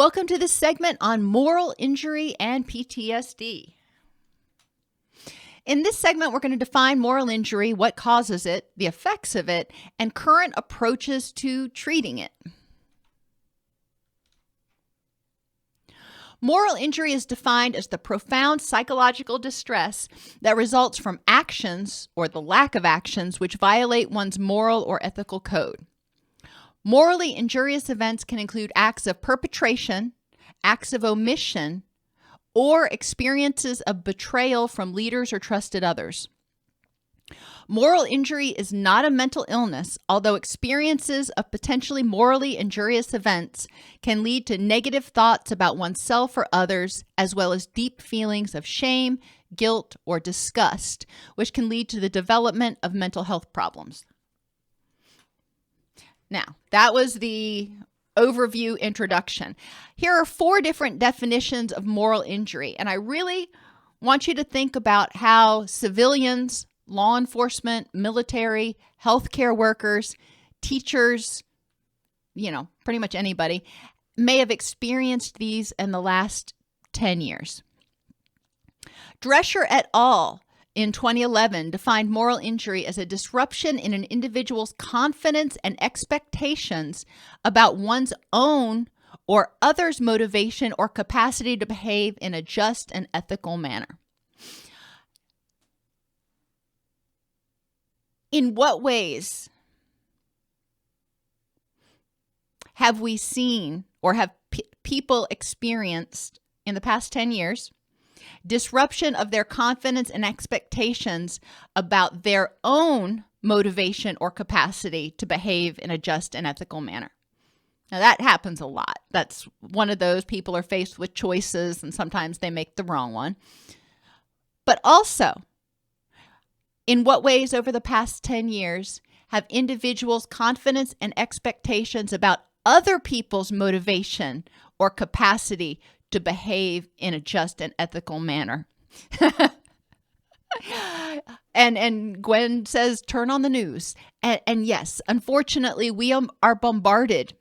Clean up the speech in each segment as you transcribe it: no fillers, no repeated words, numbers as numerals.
Welcome to this segment on moral injury and PTSD. In this segment, we're going to define moral injury, what causes it, the effects of it, and current approaches to treating it. Moral injury is defined as the profound psychological distress that results from actions or the lack of actions which violate one's moral or ethical code. Morally injurious events can include acts of perpetration, acts of omission, or experiences of betrayal from leaders or trusted others. Moral injury is not a mental illness, although experiences of potentially morally injurious events can lead to negative thoughts about oneself or others, as well as deep feelings of shame, guilt, or disgust, which can lead to the development of mental health problems. Now, that was the overview introduction. Here are 4 different definitions of moral injury, and I really want you to think about how civilians, law enforcement, military, healthcare workers, teachers, pretty much anybody, may have experienced these in the last 10 years. Drescher et al. In 2011 defined moral injury as a disruption in an individual's confidence and expectations about one's own or others' motivation or capacity to behave in a just and ethical manner. In what ways have we seen or have people experienced in the past 10 years disruption of their confidence and expectations about their own motivation or capacity to behave in a just and ethical manner? Now, that happens a lot. That's one of those people are faced with choices and sometimes they make the wrong one. But also, in what ways over the past 10 years have individuals' confidence and expectations about other people's motivation or capacity to behave in a just and ethical manner? And Gwen says, turn on the news. And yes, unfortunately, we are bombarded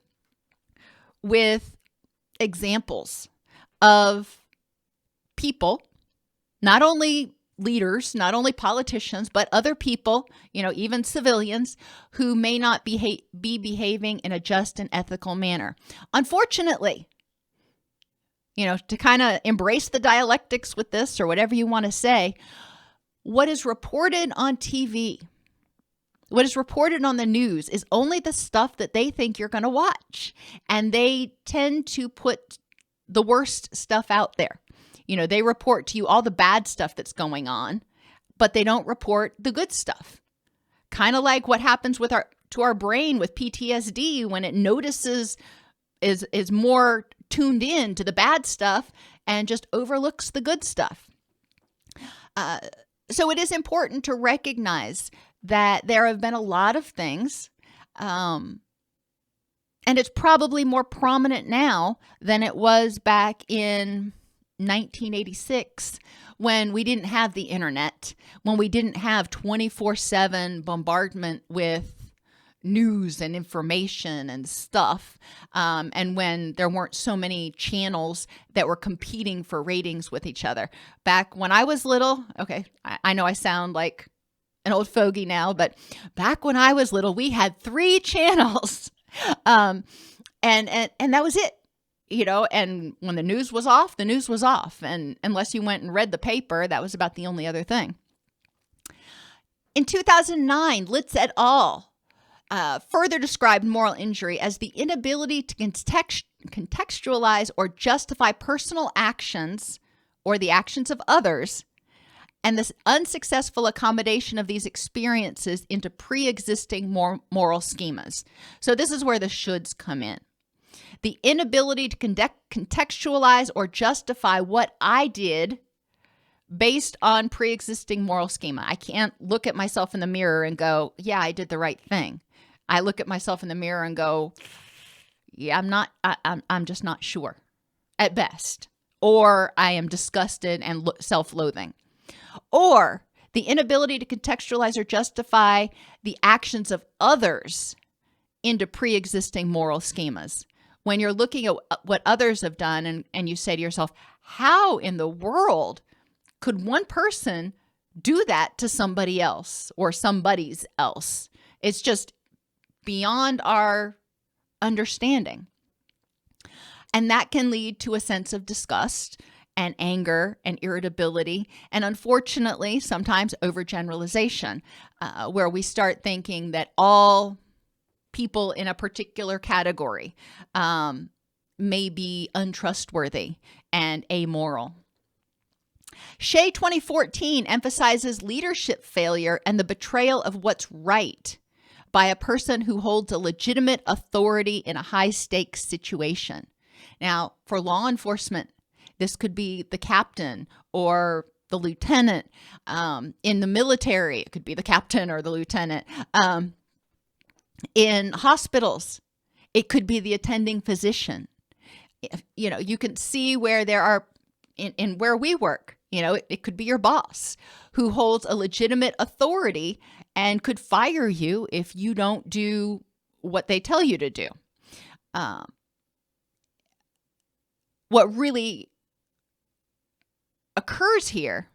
with examples of people, not only leaders, not only politicians, but other people, even civilians who may not be behaving in a just and ethical manner. Unfortunately, to kind of embrace the dialectics with this or whatever you want to say, what is reported on TV, what is reported on the news is only the stuff that they think you're going to watch. And they tend to put the worst stuff out there. They report to you all the bad stuff that's going on, but they don't report the good stuff. Kind of like what happens to our brain with PTSD when it notices is more tuned in to the bad stuff and just overlooks the good stuff. So it is important to recognize that there have been a lot of things, and it's probably more prominent now than it was back in 1986 when we didn't have the internet, when we didn't have 24/7 bombardment with news and information and stuff, and when there weren't so many channels that were competing for ratings with each other. Back when I was little, okay, I know I sound like an old fogey now, but back when I was little, we had 3 channels, and that was it. And when the news was off, the news was off. And unless you went and read the paper, that was about the only other thing. In 2009, Litz et al. Further described moral injury as the inability to contextualize or justify personal actions or the actions of others, and this unsuccessful accommodation of these experiences into pre-existing moral schemas. So this is where the shoulds come in. The inability to contextualize or justify what I did based on pre-existing moral schema. I can't look at myself in the mirror and go, yeah, I did the right thing. I look at myself in the mirror and go, yeah, I'm just not sure at best. Or I am disgusted and self-loathing. Or the inability to contextualize or justify the actions of others into pre-existing moral schemas, when you're looking at what others have done and you say to yourself, how in the world could one person do that to somebody else or somebody's else? It's just beyond our understanding. And that can lead to a sense of disgust and anger and irritability, and unfortunately, sometimes overgeneralization, where we start thinking that all people in a particular category may be untrustworthy and amoral. Shea 2014 emphasizes leadership failure and the betrayal of what's right by a person who holds a legitimate authority in a high-stakes situation. Now, for law enforcement, this could be the captain or the lieutenant. In the military, it could be the captain or the lieutenant. In hospitals, it could be the attending physician. You know, you can see where there are, in where we work, you know, it could be your boss who holds a legitimate authority and could fire you if you don't do what they tell you to do. What really occurs here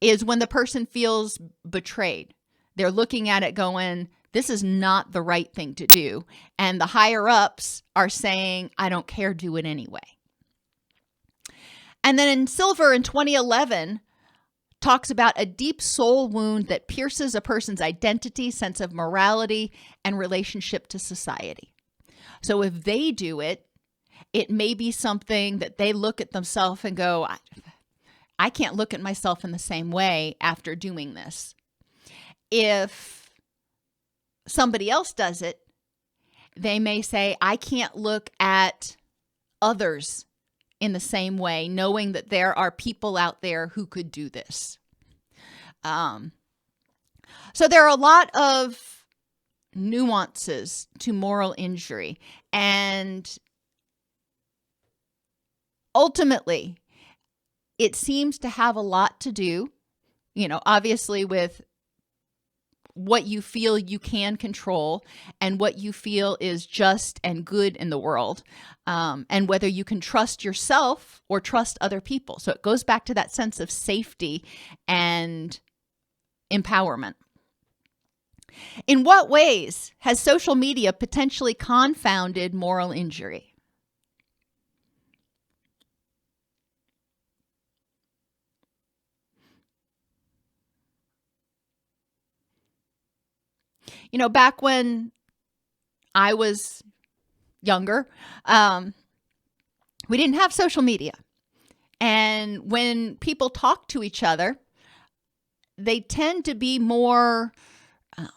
is when the person feels betrayed. They're looking at it going, this is not the right thing to do. And the higher ups are saying, I don't care, do it anyway. And then in Silver in 2011 talks about a deep soul wound that pierces a person's identity, sense of morality, and relationship to society. So if they do it, it may be something that they look at themselves and go, I can't look at myself in the same way after doing this. If somebody else does it, they may say, I can't look at others in the same way, knowing that there are people out there who could do this. So there are a lot of nuances to moral injury, and ultimately, it seems to have a lot to do, you know, obviously with what you feel you can control and what you feel is just and good in the world, and whether you can trust yourself or trust other people. So it goes back to that sense of safety and empowerment. In what ways has social media potentially confounded moral injury? You know, back when I was younger, we didn't have social media. And when people talk to each other, they tend to be more, I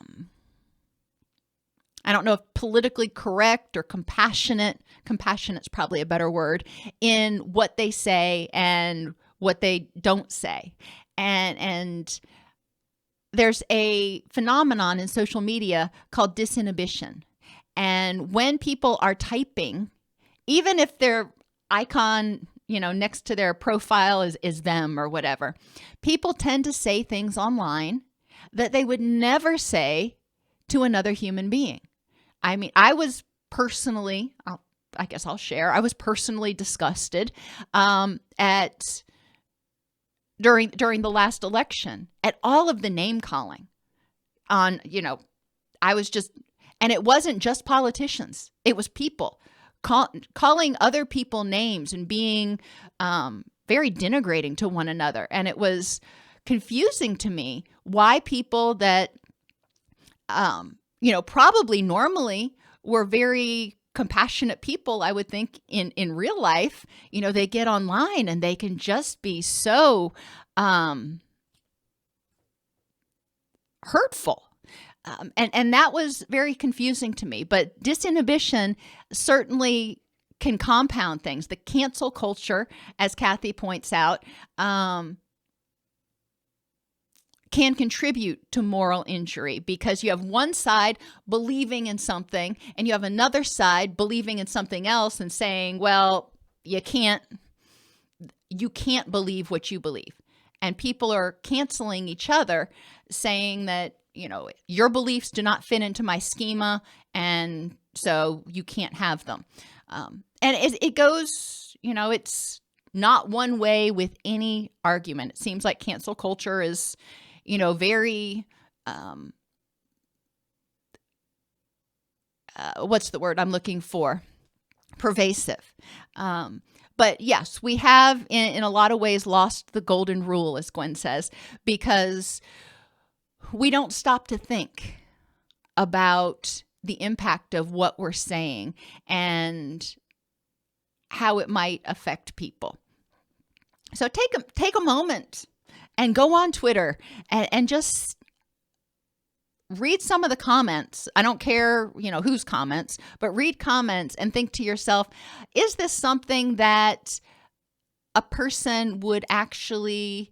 don't know if politically correct or compassionate. Compassionate's probably a better word in what they say and what they don't say. And there's a phenomenon in social media called disinhibition. And when people are typing, even if their icon, you know, next to their profile is them or whatever, people tend to say things online that they would never say to another human being. I mean, I was personally, I guess I'll share, I was personally disgusted during the last election at all of the name calling on, you know, I was just, and it wasn't just politicians. It was people calling other people names and being very denigrating to one another. And it was confusing to me why people that, you know, probably normally were very compassionate people, I would think in real life, you know, they get online and they can just be so hurtful. And that was very confusing to me. But disinhibition certainly can compound things. The cancel culture, as Kathy points out, can contribute to moral injury because you have one side believing in something and you have another side believing in something else and saying, well, you can't believe what you believe. And people are canceling each other, saying that, you know, your beliefs do not fit into my schema and so you can't have them. And it goes, it's not one way with any argument. It seems like cancel culture is, very, what's the word I'm looking for? Pervasive. But yes, we have in a lot of ways lost the golden rule, as Gwen says, because we don't stop to think about the impact of what we're saying and how it might affect people. So take a moment and go on Twitter and just read some of the comments. I don't care, whose comments, but read comments and think to yourself, is this something that a person would actually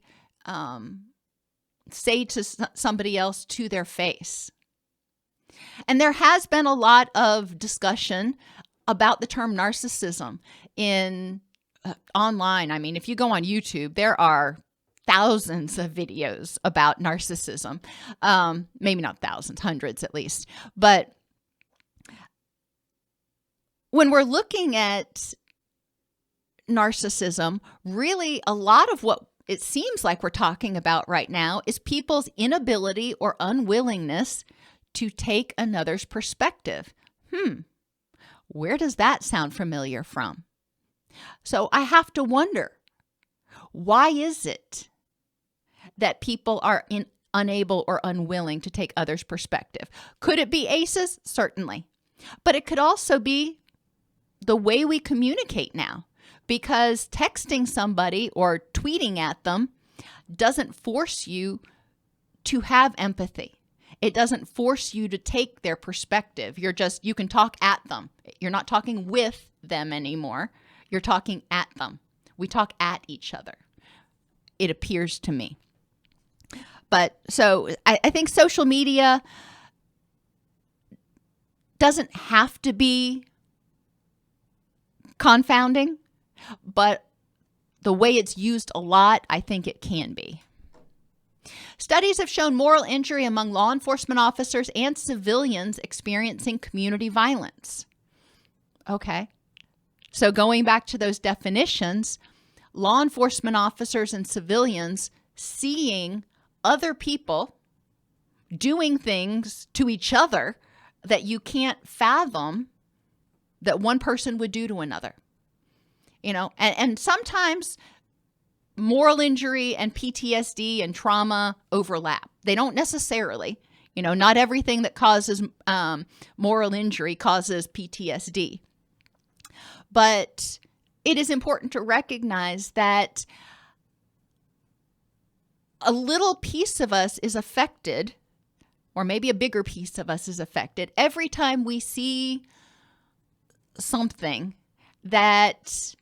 say to somebody else to their face? And there has been a lot of discussion about the term narcissism in online. I mean, if you go on YouTube, there are thousands of videos about narcissism. Maybe not thousands, hundreds at least. But when we're looking at narcissism, really a lot of what it seems like we're talking about right now is people's inability or unwillingness to take another's perspective. Where does that sound familiar from? So I have to wonder, why is it that people are unable or unwilling to take others' perspective? Could it be ACEs? Certainly. But it could also be the way we communicate now, because texting somebody or tweeting at them doesn't force you to have empathy. It doesn't force you to take their perspective. You can talk at them. You're not talking with them anymore. You're talking at them. We talk at each other, it appears to me. But so I think social media doesn't have to be confounding, but the way it's used a lot, I think it can be. Studies have shown moral injury among law enforcement officers and civilians experiencing community violence. Okay. So going back to those definitions, law enforcement officers and civilians seeing other people doing things to each other that you can't fathom that one person would do to another. And sometimes moral injury and PTSD and trauma overlap. They don't necessarily. Not everything that causes moral injury causes PTSD. But it is important to recognize that a little piece of us is affected, or maybe a bigger piece of us is affected, every time we see something that,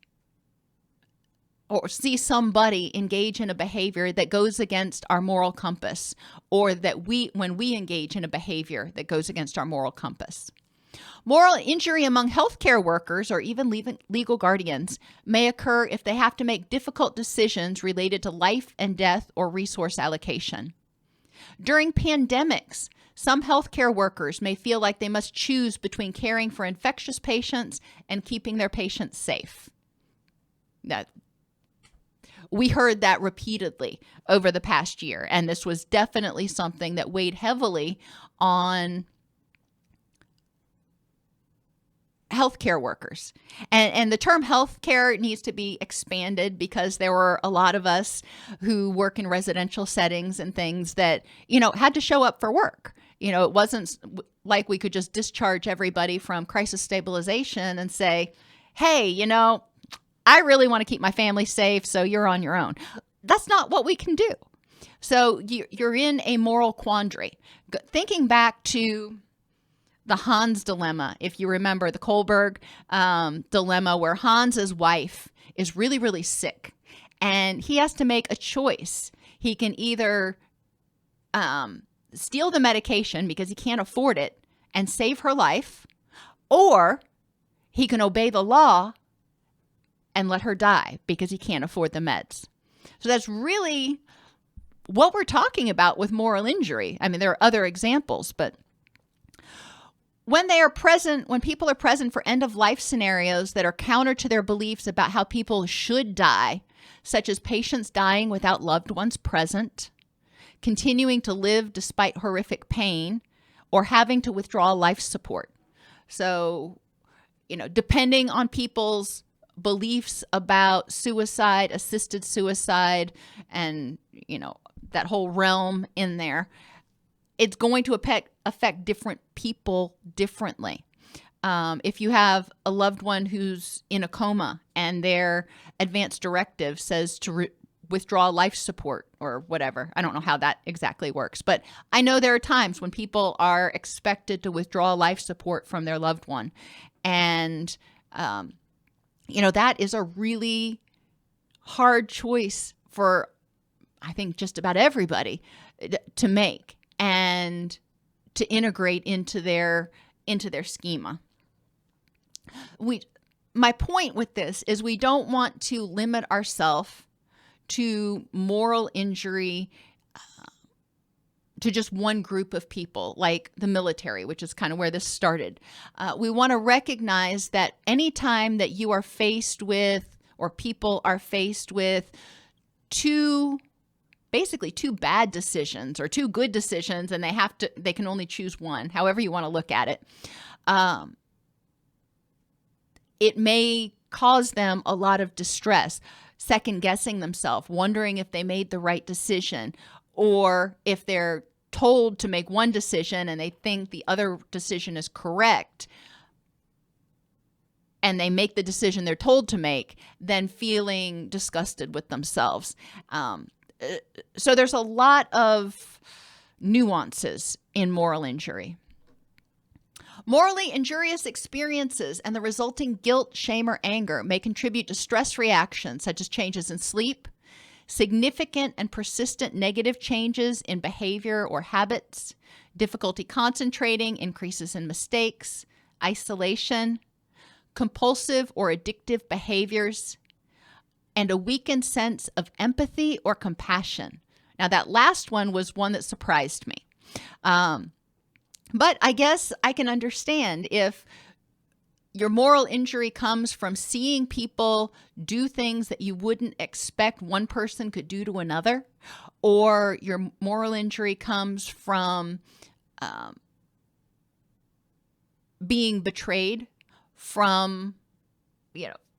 or see somebody engage in a behavior that goes against our moral compass, or that when we engage in a behavior that goes against our moral compass. Moral injury among healthcare workers or even legal guardians may occur if they have to make difficult decisions related to life and death or resource allocation. During pandemics, some healthcare workers may feel like they must choose between caring for infectious patients and keeping their patients safe. We heard that repeatedly over the past year, and this was definitely something that weighed heavily on healthcare workers. And the term healthcare needs to be expanded, because there were a lot of us who work in residential settings and things that, had to show up for work. It wasn't like we could just discharge everybody from crisis stabilization and say, hey, I really want to keep my family safe, so you're on your own. That's not what we can do. So you're in a moral quandary. Thinking back to the Hans dilemma, if you remember the Kohlberg dilemma, where Hans's wife is really, really sick, and he has to make a choice. He can either steal the medication because he can't afford it and save her life, or he can obey the law and let her die because he can't afford the meds. So that's really what we're talking about with moral injury. I mean, there are other examples, but when people are present for end-of-life scenarios that are counter to their beliefs about how people should die, such as patients dying without loved ones present, continuing to live despite horrific pain, or having to withdraw life support. So, depending on people's beliefs about suicide, assisted suicide, and, that whole realm in there, it's going to affect different people differently. If you have a loved one who's in a coma and their advance directive says to withdraw life support or whatever, I don't know how that exactly works, but I know there are times when people are expected to withdraw life support from their loved one. And, that is a really hard choice for, I think, just about everybody to make and to integrate into their schema. My point with this is we don't want to limit ourselves to moral injury to just one group of people, like the military, which is kind of where this started. We want to recognize that anytime that you are faced with, or people are faced with, basically two bad decisions or two good decisions, and they can only choose one, however you want to look at it, it may cause them a lot of distress, second guessing themselves, wondering if they made the right decision, or if they're told to make one decision and they think the other decision is correct, and they make the decision they're told to make, then feeling disgusted with themselves. So there's a lot of nuances in moral injury. Morally injurious experiences and the resulting guilt, shame, or anger may contribute to stress reactions such as changes in sleep, significant and persistent negative changes in behavior or habits, difficulty concentrating, increases in mistakes, isolation, compulsive or addictive behaviors, and a weakened sense of empathy or compassion. Now, that last one was one that surprised me. But I guess I can understand if your moral injury comes from seeing people do things that you wouldn't expect one person could do to another, or your moral injury comes from being betrayed from,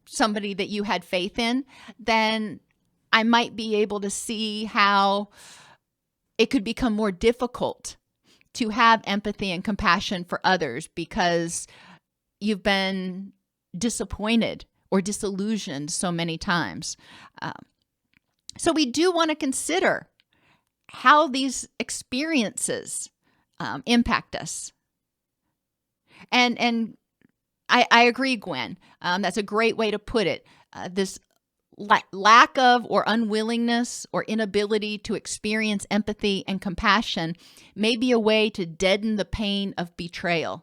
somebody that you had faith in, then I might be able to see how it could become more difficult to have empathy and compassion for others because you've been disappointed or disillusioned so many times. So we do want to consider how these experiences impact us. And I agree, Gwen. That's a great way to put it. This lack of or unwillingness or inability to experience empathy and compassion may be a way to deaden the pain of betrayal,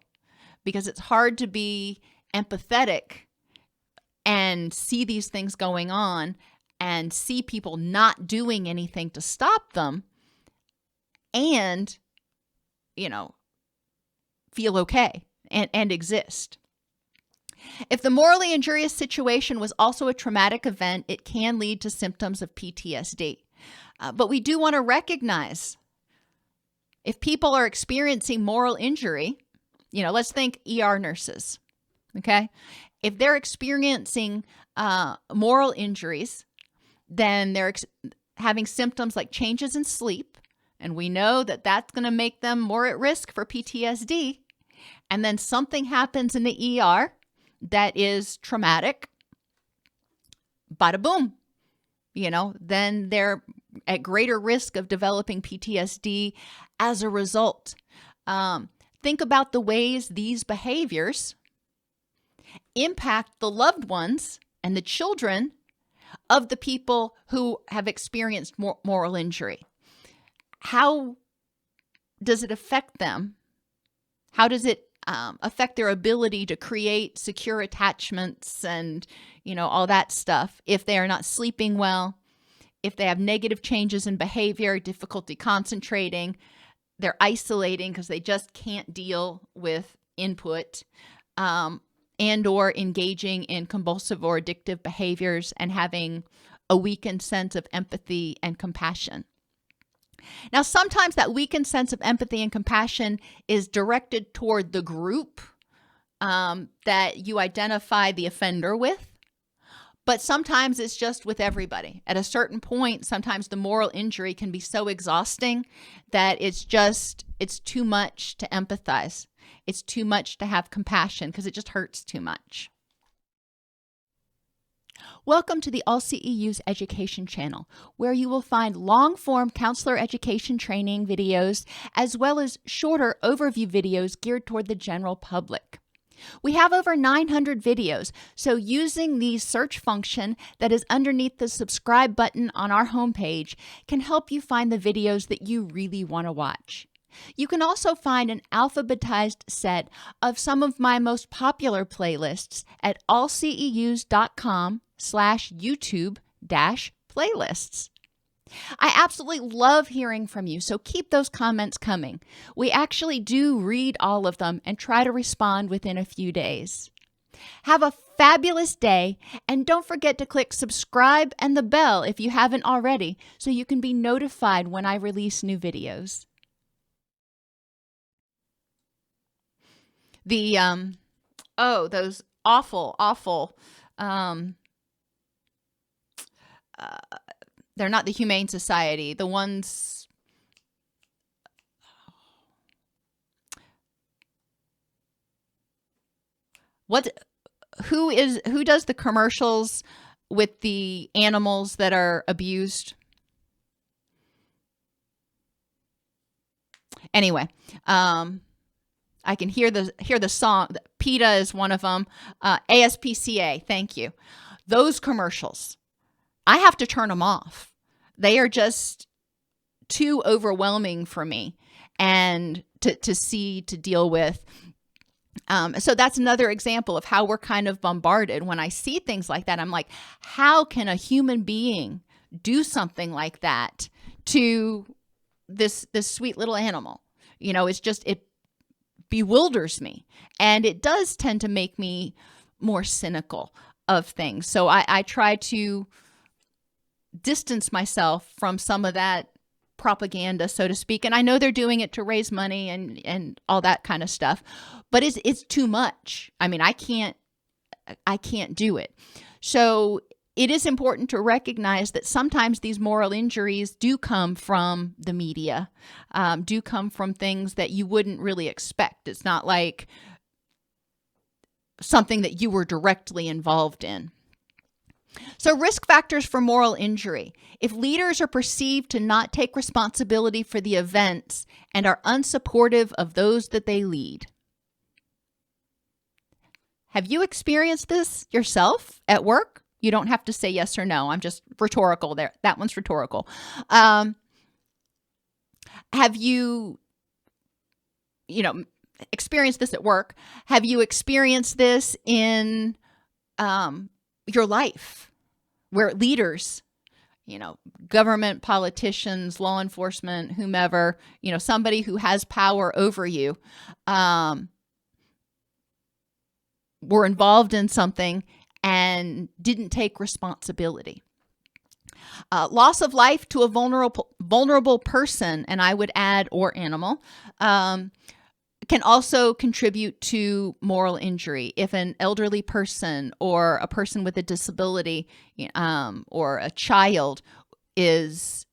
because it's hard to be empathetic and see these things going on and see people not doing anything to stop them and, feel okay and exist. If the morally injurious situation was also a traumatic event, it can lead to symptoms of PTSD. But we do want to recognize if people are experiencing moral injury, let's think ER nurses, okay? If they're experiencing moral injuries, then they're having symptoms like changes in sleep, and we know that that's going to make them more at risk for PTSD. And then something happens in the ER that is traumatic, bada boom, then they're at greater risk of developing PTSD as a result. Think about the ways these behaviors impact the loved ones and the children of the people who have experienced moral injury. How does it affect them? How does it affect their ability to create secure attachments and, all that stuff if they are not sleeping well, if they have negative changes in behavior, difficulty concentrating, they're isolating because they just can't deal with, input, and or engaging in compulsive or addictive behaviors and having a weakened sense of empathy and compassion. Now, sometimes that weakened sense of empathy and compassion is directed toward the group that you identify the offender with, but sometimes it's just with everybody. At a certain point, sometimes the moral injury can be so exhausting that it's too much to empathize. It's too much to have compassion because it just hurts too much. Welcome to the AllCEUs education channel, where you will find long-form counselor education training videos, as well as shorter overview videos geared toward the general public. We have over 900 videos, so using the search function that is underneath the subscribe button on our homepage can help you find the videos that you really want to watch. You can also find an alphabetized set of some of my most popular playlists at allceus.com/YouTube-playlists. I absolutely love hearing from you, so keep those comments coming. We actually do read all of them and try to respond within a few days. Have a fabulous day, and don't forget to click subscribe and the bell if you haven't already, so you can be notified when I release new videos. Those awful, they're not the Humane Society, the ones, who does the commercials with the animals that are abused? Anyway, I can hear the song. PETA is one of them. ASPCA, thank you. Those commercials, I have to turn them off. They are just too overwhelming for me and to deal with. So that's another example of how we're kind of bombarded. When I see things like that, I'm like, how can a human being do something like that to this sweet little animal? You know, it bewilders me, and it does tend to make me more cynical of things. So I try to distance myself from some of that propaganda, so to speak. And I know they're doing it to raise money and all that kind of stuff, but it's too much. I mean, I can't do it. So it is important to recognize that sometimes these moral injuries do come from the media, do come from things that you wouldn't really expect. It's not like something that you were directly involved in. So risk factors for moral injury. If leaders are perceived to not take responsibility for the events and are unsupportive of those that they lead. Have you experienced this yourself at work? You don't have to say yes or no. I'm just rhetorical there. That one's rhetorical. Have you experienced this at work? Have you experienced this in your life, where leaders, government, politicians, law enforcement, whomever, somebody who has power over you, were involved in something and didn't take responsibility? Loss of life to a vulnerable person, and I would add, or animal, can also contribute to moral injury. If an elderly person or a person with a disability or a child is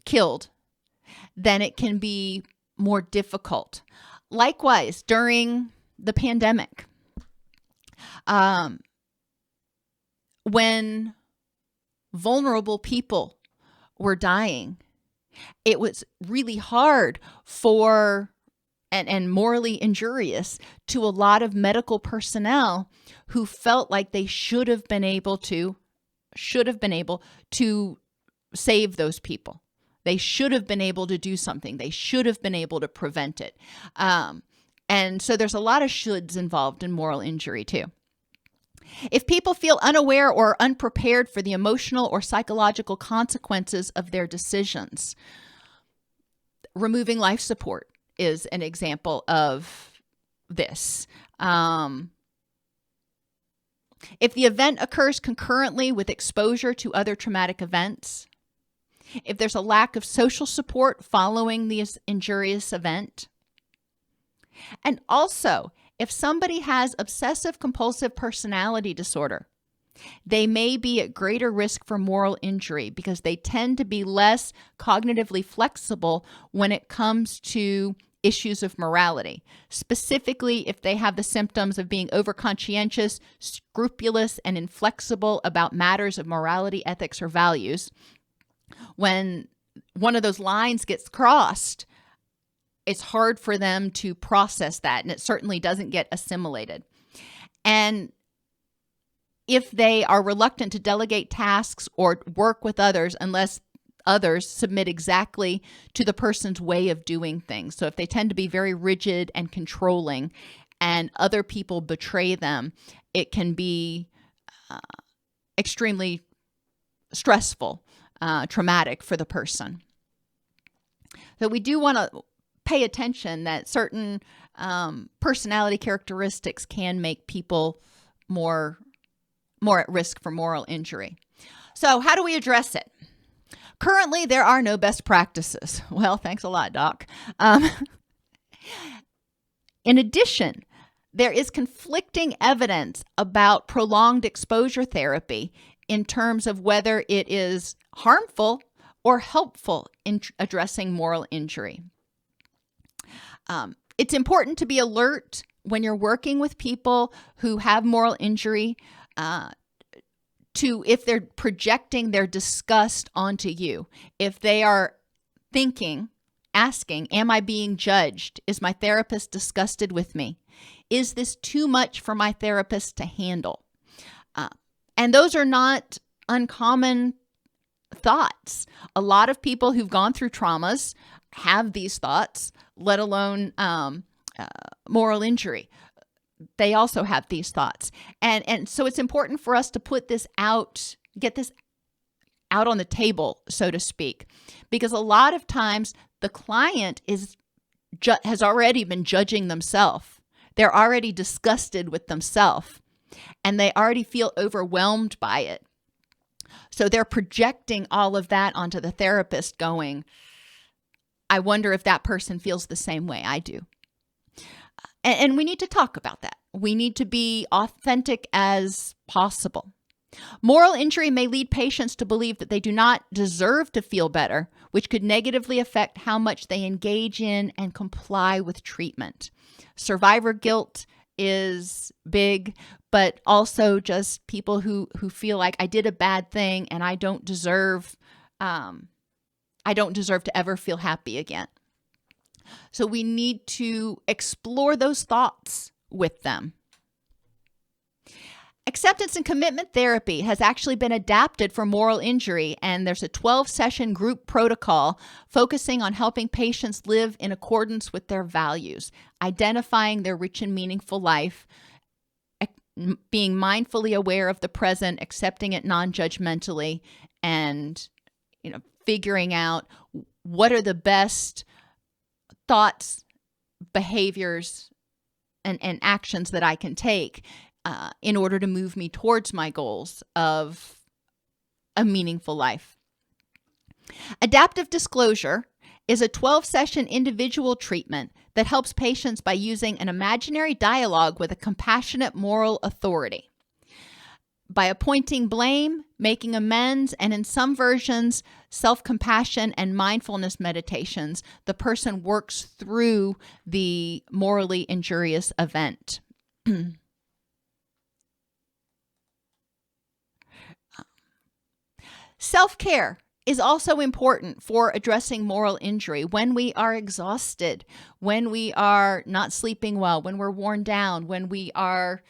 killed, then it can be more difficult. Likewise, during the pandemic, when vulnerable people were dying, it was really hard for and morally injurious to a lot of medical personnel who felt like they should have been able to save those people. They should have been able to do something. They should have been able to prevent it. And so there's a lot of shoulds involved in moral injury too. If people feel unaware or unprepared for the emotional or psychological consequences of their decisions, removing life support is an example of this. If the event occurs concurrently with exposure to other traumatic events, if there's a lack of social support following the injurious event, and also if somebody has obsessive compulsive personality disorder, they may be at greater risk for moral injury because they tend to be less cognitively flexible when it comes to issues of morality, specifically if they have the symptoms of being overconscientious, scrupulous, and inflexible about matters of morality, ethics, or values. When one of those lines gets crossed, it's hard for them to process that, and it certainly doesn't get assimilated. And if they are reluctant to delegate tasks or work with others unless others submit exactly to the person's way of doing things. So if they tend to be very rigid and controlling and other people betray them, it can be extremely stressful, traumatic for the person. So we do want to pay attention that certain personality characteristics can make people more at risk for moral injury. So how do we address it? Currently, there are no best practices. Well, thanks a lot, Doc. In addition, there is conflicting evidence about prolonged exposure therapy in terms of whether it is harmful or helpful in addressing moral injury. It's important to be alert when you're working with people who have moral injury to if they're projecting their disgust onto you. If they are asking, am I being judged? Is my therapist disgusted with me? Is this too much for my therapist to handle? And those are not uncommon thoughts. A lot of people who've gone through traumas have these thoughts, let alone moral injury. They also have these thoughts. And so it's important for us to put this out, get this out on the table, so to speak, because a lot of times the client has already been judging themselves. They're already disgusted with themselves, and they already feel overwhelmed by it. So they're projecting all of that onto the therapist going, I wonder if that person feels the same way I do. And we need to talk about that. We need to be authentic as possible. Moral injury may lead patients to believe that they do not deserve to feel better, which could negatively affect how much they engage in and comply with treatment. Survivor guilt is big, but also just people who feel like I did a bad thing and I don't deserve to ever feel happy again. So we need to explore those thoughts with them. Acceptance and commitment therapy has actually been adapted for moral injury, and there's a 12-session group protocol focusing on helping patients live in accordance with their values, identifying their rich and meaningful life, being mindfully aware of the present, accepting it non-judgmentally, and figuring out what are the best thoughts, behaviors, and actions that I can take in order to move me towards my goals of a meaningful life. Adaptive disclosure is a 12-session individual treatment that helps patients by using an imaginary dialogue with a compassionate moral authority. By appointing blame, making amends, and in some versions, self-compassion and mindfulness meditations, the person works through the morally injurious event. Self-care is also important for addressing moral injury. When we are exhausted, when we are not sleeping well, when we're worn down, when we are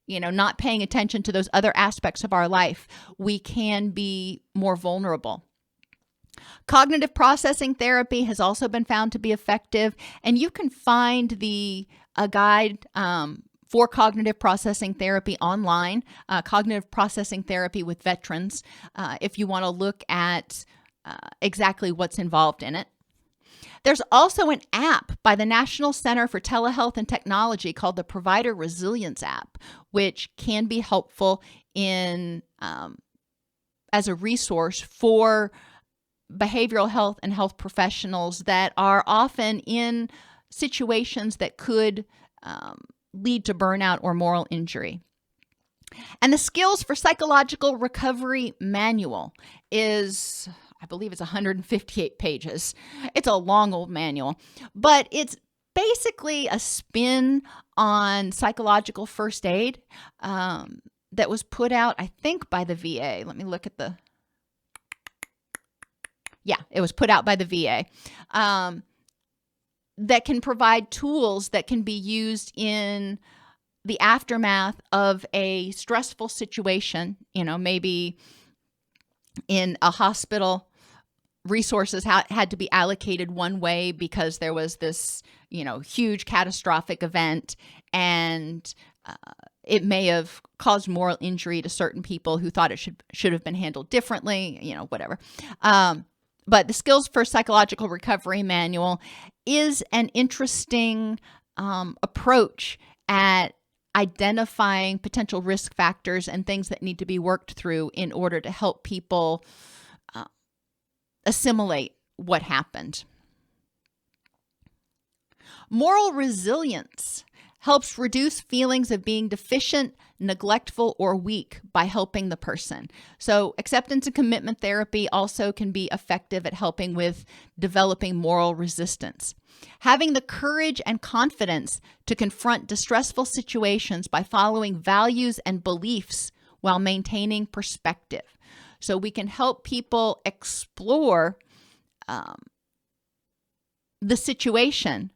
not paying attention to those other aspects of our life, we can be more vulnerable. Cognitive processing therapy has also been found to be effective, and you can find a guide for cognitive processing therapy online, cognitive processing therapy with veterans, if you want to look at exactly what's involved in it. There's also an app by the National Center for Telehealth and Technology called the Provider Resilience app, which can be helpful in as a resource for behavioral health and health professionals that are often in situations that could lead to burnout or moral injury. And the Skills for Psychological Recovery manual is, I believe it's 158 pages. It's a long old manual, but it's basically a spin on psychological first aid that was put out, I think, by the VA. Let me look at the... Yeah, it was put out by the VA. That can provide tools that can be used in the aftermath of a stressful situation. Maybe in a hospital, resources had to be allocated one way because there was this, huge catastrophic event, and it may have caused moral injury to certain people who thought it should have been handled differently, whatever. But the Skills for Psychological Recovery manual is an interesting approach at identifying potential risk factors and things that need to be worked through in order to help people assimilate what happened. Moral resilience helps reduce feelings of being deficient, neglectful, or weak by helping the person. So acceptance and commitment therapy also can be effective at helping with developing moral resistance. Having the courage and confidence to confront distressful situations by following values and beliefs while maintaining perspective. So we can help people explore the situation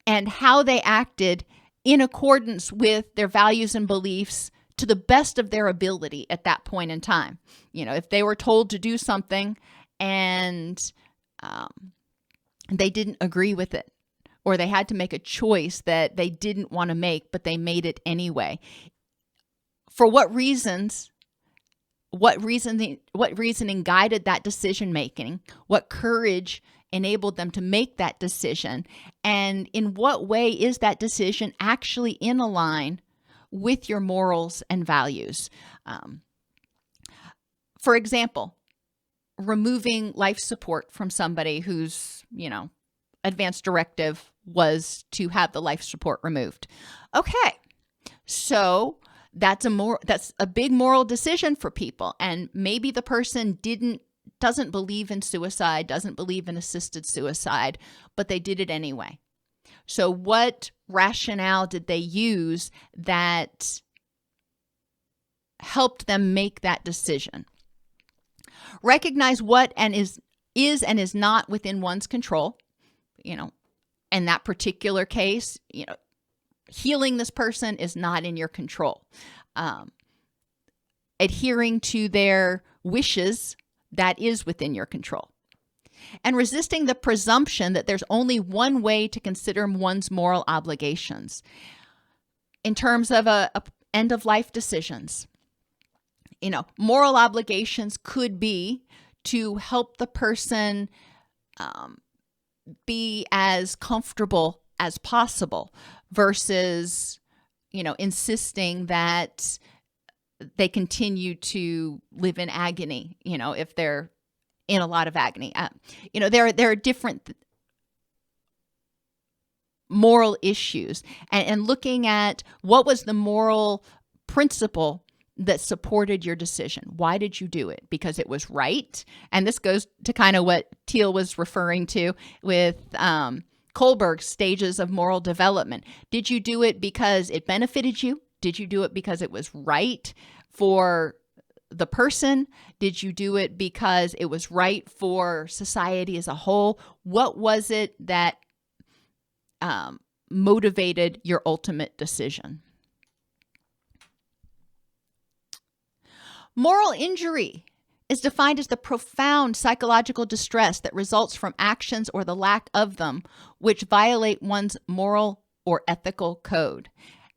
and how they acted in accordance with their values and beliefs to the best of their ability at that point in time. If they were told to do something and they didn't agree with it, or they had to make a choice that they didn't want to make, but they made it anyway. For what reasons? What reasoning guided that decision making? What courage enabled them to make that decision? And in what way is that decision actually in line with your morals and values? For example, removing life support from somebody whose, advance directive was to have the life support removed. Okay, so that's a big moral decision for people, and maybe the person doesn't believe in suicide, doesn't believe in assisted suicide, but they did it anyway. So what rationale did they use that helped them make that decision? Recognize what is and is not within one's control. In that particular case, healing this person is not in your control. Adhering to their wishes, that is within your control. And resisting the presumption that there's only one way to consider one's moral obligations. In terms of a end-of-life decisions, moral obligations could be to help the person be as comfortable as possible versus, insisting that they continue to live in agony, if they're in a lot of agony. There are different moral issues, and looking at what was the moral principle that supported your decision. Why did you do it? Because it was right. And this goes to kind of what Teal was referring to with Kohlberg's stages of moral development. Did you do it because it benefited you? Did you do it because it was right for the person? Did you do it because it was right for society as a whole? What was it that motivated your ultimate decision? Moral injury is defined as the profound psychological distress that results from actions or the lack of them which violate one's moral or ethical code.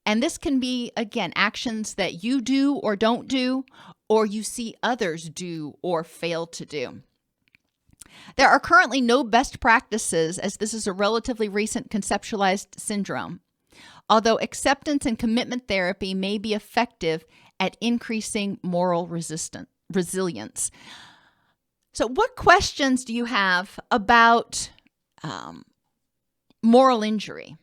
And this can be, again, actions that you do or don't do, or you see others do or fail to do. There are currently no best practices, as this is a relatively recent conceptualized syndrome, although acceptance and commitment therapy may be effective at increasing moral resilience. So what questions do you have about moral injury?